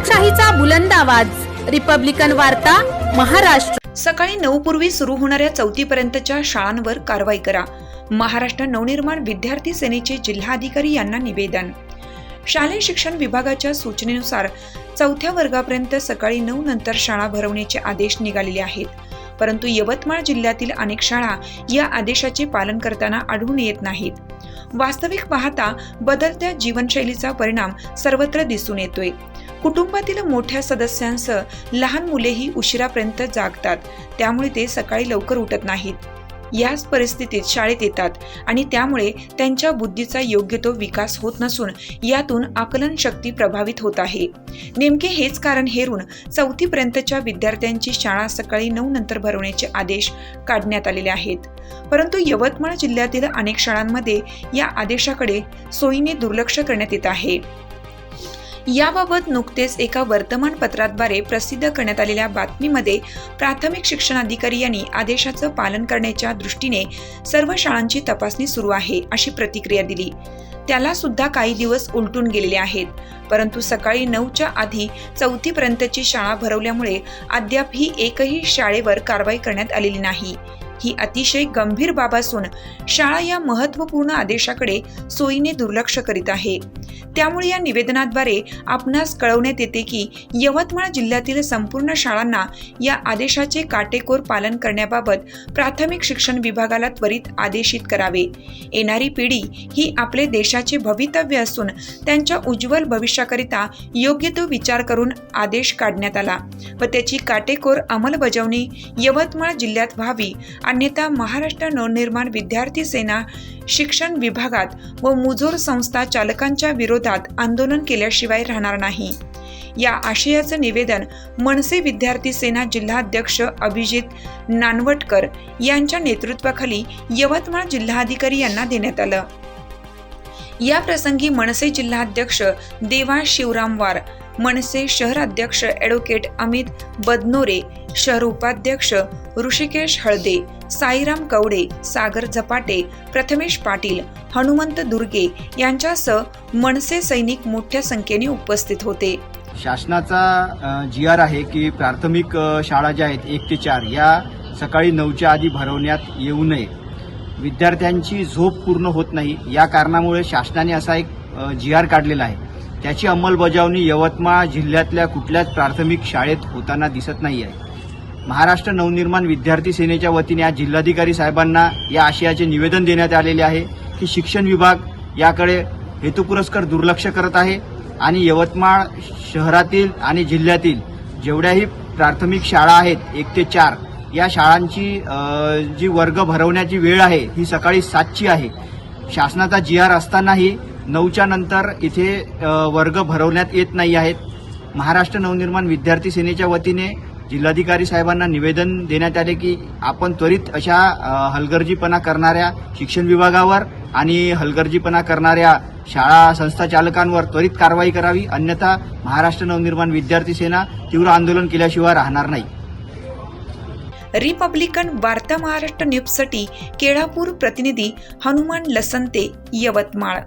लोकशाहीचा बुलंद आवाज, रिपब्लिकन वार्ता, महाराष्ट्र। सकाळी 9 पूर्वी सुरू होणाऱ्या 4थी पर्यंतच्या शाळांवर कारवाई करा। महाराष्ट्र नवनिर्माण विद्यार्थी सेनेचे जिल्हाधिकारी यांना निवेदन। शालेय शिक्षण विभागाच्या सूचनेनुसार 4थ्या वर्गापर्यंत सकाळी 9 नंतर शाळा भरवण्याचे आदेश निघालेले आहेत, परंतु यवतमाळ जिल्ह्यातील अनेक शाळा या आदेशाचे पालन करताना आढळून येत नाहीत। वास्तविक पाहता बदलत्या जीवनशैलीचा परिणाम सर्वत्र दिसून येतोय। कुटुंबातील मोठ्या सदस्यांसह लहान मुलेही उशिरापर्यंत जागतात, त्यामुळे ते सकाळी लवकर उठत नाहीत। याच परिस्थितीत शाळेत येतात आणि त्यामुळे त्यांच्या बुद्धीचा योग्य तो विकास होत नसून यातून आकलन शक्ती प्रभावित होत आहे। नेमके हेच कारण हेरून 4थी पर्यंतच्या विद्यार्थ्यांची शाळा सकाळी 9 नंतर भरवण्याचे आदेश काढण्यात आलेले आहेत, परंतु यवतमाळ जिल्ह्यातील अनेक शाळांमध्ये या आदेशाकडे सोयीने दुर्लक्ष करण्यात येत आहे। याबाबत नुकतेच एका वर्तमानपत्राद्वारे प्रसिद्ध करण्यात आलेल्या बातमीमध्ये प्राथमिक शिक्षण अधिकारी यांनी आदेशाचं पालन करण्याच्या दृष्टीने सर्व शाळांची तपासणी सुरू आहे अशी प्रतिक्रिया दिली। त्याला सुद्धा काही दिवस उलटून गेलेले आहेत, परंतु सकाळी 9च्या आधी 4थी पर्यंतची शाळा भरवल्यामुळे अद्याप ही एकही शाळेवर कारवाई करण्यात आलेली नाही। ही अतिशय गंभीर बाब असून शाळा या महत्त्वपूर्ण आदेशाकडे सोयीने दुर्लक्ष करीत आहे। त्यामुळे या निवेदनाद्वारे आपणास कळवण्यात येते की यवतमाळ जिल्ह्यातील संपूर्ण शाळांना या आदेशाचे काटेकोर पालन करण्याबाबत प्राथमिक शिक्षण विभागाला त्वरित आदेशित करावे। येणारी पिढी ही आपले देशाचे भवितव्य असून त्यांच्या उज्ज्वल भविष्याकरिता योग्य तो विचार करून आदेश काढण्यात आला व त्याची काटेकोर अंमलबजावणी यवतमाळ जिल्ह्यात व्हावी, अन्यथा महाराष्ट्र नवनिर्माण विद्यार्थी सेना शिक्षण विभागात व मुजोर संस्था चालकांच्या विरोधात आंदोलन केल्याशिवाय राहणार नाही। या आशयाचं निवेदन मनसे विद्यार्थी सेना जिल्हाध्यक्ष अभिजित नानवटकर यांच्या नेतृत्वाखाली यवतमाळ जिल्हाधिकारी यांना देण्यात आलं। या प्रसंगी मनसे जिल्हाध्यक्ष देवा शिवरामवार, मनसे शहराध्यक्ष ॲडव्होकेट अमित बदनोरे, शहर उपाध्यक्ष ऋषिकेश हळदे, साईराम कवडे, सागर झपाटे, प्रथमेश पाटील, हनुमंत दुर्गे यांच्यासह मनसे सैनिक मोठ्या संख्येने उपस्थित होते। शासनाचा GR आहे की प्राथमिक शाळा ज्या आहेत 1 ते 4 या सकाळी 9च्या आधी भरवण्यात येऊ नये। विद्यार्थ्यांची झोप पूर्ण होत नाही, या कारणामुळे शासनाने असा एक GR काढलेला आहे। त्याची अंमलबजावणी यवतमाळ जिल्ह्यातल्या कुठल्याच प्राथमिक शाळेत होताना दिसत नाही आहे। महाराष्ट्र नवनिर्माण विद्यार्थी सेनेच्या वतीने आज जिल्हाधिकारी साहेबांना या आशयाचे निवेदन देण्यात आलेले आहे की शिक्षण विभाग याकडे हेतुपुरस्सर दुर्लक्ष करत आहे आणि यवतमाळ शहरातील आणि जिल्ह्यातील जेवढ्याही प्राथमिक शाळा आहेत 1 ते 4 या शाळांची जी वर्ग भरवण्याची वेळ आहे ही सकाळी 7ची आहे। शासनाचा GR असतानाही 9च्या नंतर इथे वर्ग भरवण्यात येत नाही आहेत। महाराष्ट्र नवनिर्माण विद्यार्थी सेनेच्या वतीने जिल्हाधिकारी साहेबांना निवेदन देण्यात आले की आपण त्वरित अशा हलगर्जीपणा करणाऱ्या शिक्षण विभागावर आणि हलगर्जीपणा करणाऱ्या शाळा संस्था चालकांवर त्वरित कारवाई करावी, अन्यथा महाराष्ट्र नवनिर्माण विद्यार्थी सेना तीव्र आंदोलन केल्याशिवाय राहणार नाही। रिपब्लिकन वार्ता महाराष्ट्र न्यूजसाठी केळापूर प्रतिनिधी हनुमान लसंते, यवतमाळ।